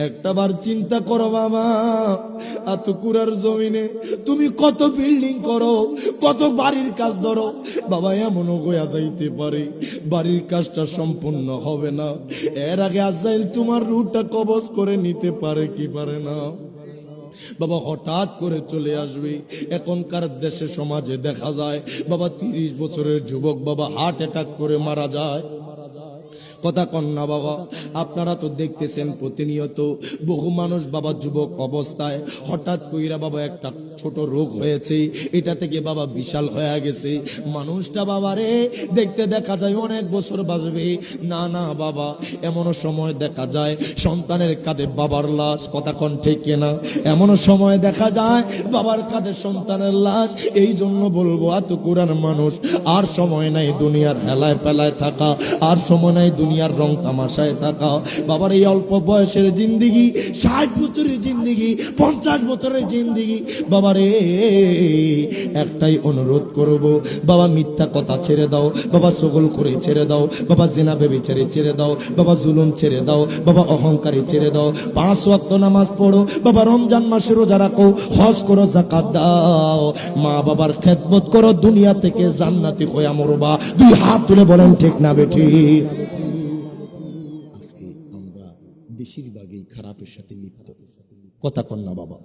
একটাবার চিন্তা করো বাবা, এত কুড়ার জমিনে তুমি কত বিল্ডিং করো, কত বাড়ির কাজ ধরো বাবা, এমনও হইয়া যাইতে পারে বাড়ির কাজটা সম্পূর্ণ হবে না, এর আগে আজাইল তোমার রুহটা কবজ করে নিতে পারে কি পারে না বাবা, হঠাৎ করে চলে আসবে। এখনকার দেশে সমাজে দেখা যায় বাবা 30 বছরের যুবক বাবা হার্ট অ্যাটাক করে মারা যায়। কথা কন না বাবা, আপনারা তো দেখতেছেন প্রতিনিয়ত বহু মানুষ বাবা যুবক অবস্থায় হঠাৎ কইরা বাবা একটা ছোট রোগ হয়েছে, এটা থেকে বাবা বিশাল হয়ে গেছে, মানুষটা বাবা রে দেখতে দেখা যায় অনেক বছর বাঁচবে না। না বাবা, এমনও সময় দেখা যায় সন্তানের কাঁধে বাবার লাশ, কথা কন ঠিক কিনা, এমনও সময় দেখা যায় বাবার কাঁধে সন্তানের লাশ। এই জন্য বলবো এত কোরআন মানুষ আর সময় নাই দুনিয়ার হেলায় পেলায় থাকা, আর সময় নাই দুনিয়ার রং তামাশায় থাকা। বাবার এই অল্প বয়সের জিন্দিগি, 60 বছরের জিন্দিগি, 50 বছরের জিন্দিগি বাবা রে, একটাই অনুরোধ করব বাবা, মিথ্যা কথা ছেড়ে দাও বাবা, সকল করে ছেড়ে দাও বাবা, জিনা ব্যভিচারী ছেড়ে দাও বাবা, জুলুম ছেড়ে দাও বাবা, অহংকারী ছেড়ে দাও, 5 ওয়াক্ত নামাজ পড়ো বাবা, রমজান মাসে রোজা রাখো, হজ করো, যাকাত দাও, মা বাবার খেদমত করো, দুনিয়া থেকে জান্নাতি হয়ে মরবা। 2 হাত তুলে বলেন ঠিক না বেঠি? আজকে আমরা বেশিরভাগই খারাপের সাথে লিপ্ত, কথা কন না বাবা।